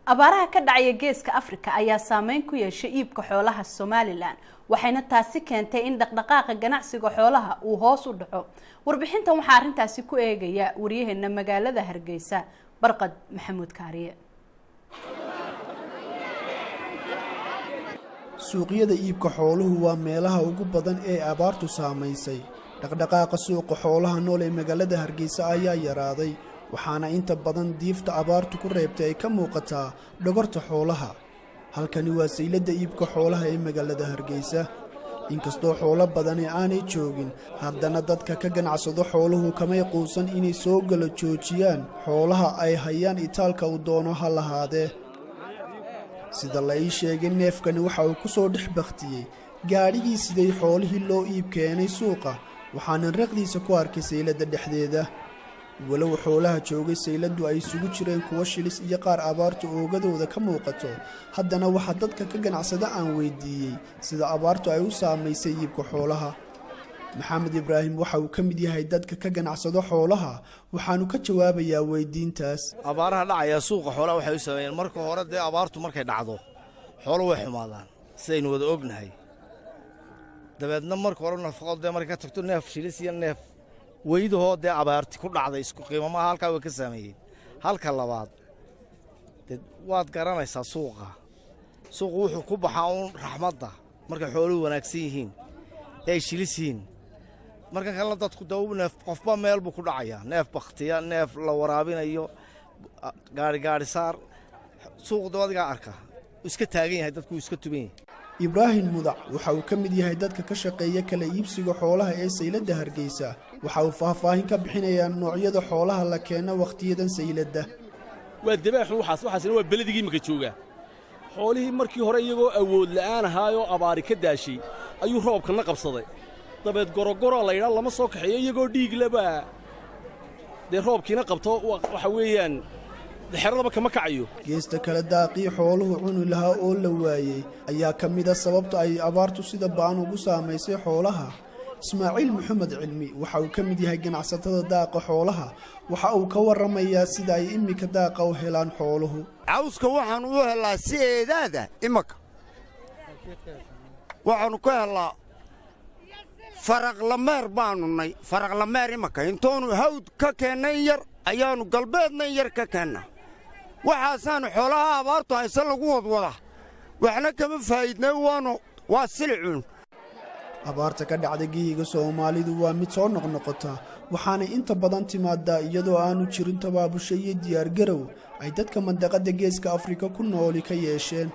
abaaraha ka dhacaya geeska Afrika ayaa saameyn ku yeeshay iibka xoolaha Somaliland waxayna taasi keentay in dhaqdhaqaaqa ganacsiga xoolaha uu hoos u dhaco. Warbixintan waxa arintaasi ku eegaya wariyaheena magaalada Hargeysa Barqad Maxamuud Kaariye. suuqyada iibka xooluhu waa meelaha ugu badan ee abaartu saameysay. dhaqdhaqaaqa suuqa xoolaha nool ee magaalada Hargeysa ayaa yaraaday, waxaana inta badan diifta abaartu ku reebtay ay ka muuqataa dhogorta xoolaha. halkani waa saylada iibka xoolaha ee magaalada Hargeysa. inkastoo xoolo badan aanay joogin, haddana dadka ka ganacsado xooluhu kamay quusan inay soo galo joojiyaan xoolaha ay hayaan itaalka u doono ha lahaadee. sida la ii sheegay, neefkani waxa uu ku soo dhex baktiyey gaadhigii siday xoolihii loo iib keenay suuqa, waxaanan raqdiisa ku arkay saylada dhexdeeda. walow xoolaha joogay sayladu ay isugu jireen kuwa shilis iyo qaar abaartu oogadooda ka muuqato, haddana waxa dadka ka ganacsada aan weydiiyey sida abaartu ay u saamaysay iibka xoolaha. maxamed ibraahim waxa uu ka mid yahay dadka ka ganacsado xoolaha, waxaanu ka jawaabayaa weydiintaas. abaaraha dhacaya suuqa xoolaha waxay u sameeyeen marka hore abaartu markay dhacdo xoolo way xumaadaan sidaynu wada ognahay. dabeedna marka hore nafaqo markay ka tagto neef shilis iyo neef weydahoo abaarti ku dhacday isku qiimo ma halka way ka sameeyeen. halka labaad waad garanaysaa suuqa wuxuu ku baxaa uun raxmadda markay xooluhu wanaagsan yihiin ay shilis yihiin. marka kale dadku neef qofba meel buu ku dhacayaa, neef baktiya, neef la waraabinayo, gaari saar suuq dabadiga arka iska taagan yahay, dadku iska tuban yahay. ibraahim mudac waxa uu ka mid yahay dadka ka shaqeeya kala iibsiga xoolaha ee saylada Hargeysa. waxa uu faahfaahin ka bixinayaa noocyada xoolaha la keeno waqtiyadan saylada. waa dabaaxu waxaasina waa baladigii maka jooga. xoolihii markii hore iyagoo awood la'aan ahaayoo abaari ka daashay ayuu roobkana qabsaday. dabeed gorogoro la yidhaa lama soo kaxeeyo iyagoo dhiig laba roobkiina qabto waxa weeyaan xeradaba kama kacayo. geesta kale daaqii xooluhu cuni lahaa oo la waayey ayaa ka mid ah sababta ay abaartu sida baan ugu saamaysay xoolaha. ismaaciil maxamed cilmi waxa uu ka mid yahay ganacsatada daaqa xoolaha. waxa uu ka warramayaa sida ay imika daaqa u helaan xooluhu. cawska waxaan u helaa si eedaada imaka waxaanu ka helaa faraqlameer baanu nay. faraqlameer imaka intoonu hawd ka keennay yar ayaanu galbeedna yar ka keennaa. waxaasaanu xoolaha abaartu haysan lagu wadwada, waxna kama faa'iidnay, waa silicun. abaarta ka dhacda geyiga Soomaalidu waa mid soo noqnoqota, waxaana inta badan timaadaa iyadoo aanu jirin tabaabusho iyo diyaargarow ay dadka mandaqada geeska Afrika ku nooli ka yeesheen.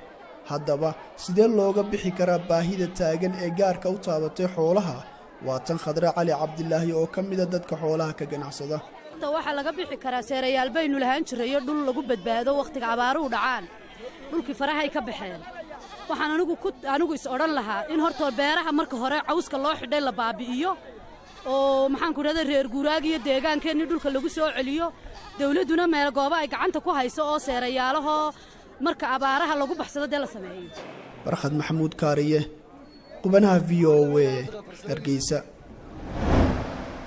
haddaba sidee looga bixi karaa baahida taagan ee gaarka u taabatay xoolaha? waa tan Khadra Cali Cabdilaahi oo ka mid ah dadka xoolaha ka ganacsada. waxa laga bixi karaa seerayaal baynu lahaan jiray dhul lagu badbaado waqtiga abaaruhu dhacaan. dhulkii farahay ka baxeen. waxaan anigu is odhan lahaa in horta beeraha marka hore cawska loo xidhay la baabi'iyo oo maxaan ku raday reer guuraaga iyo deegaankeenni dhulka lagu soo celiyo. dawladuna meel goobo ay gacanta ku hayso oo seerayaalaho marka abaaraha lagu baxsado la sameeyo. Barqad Maxamuud Kaariye, qubanaha VOA Hargeysa.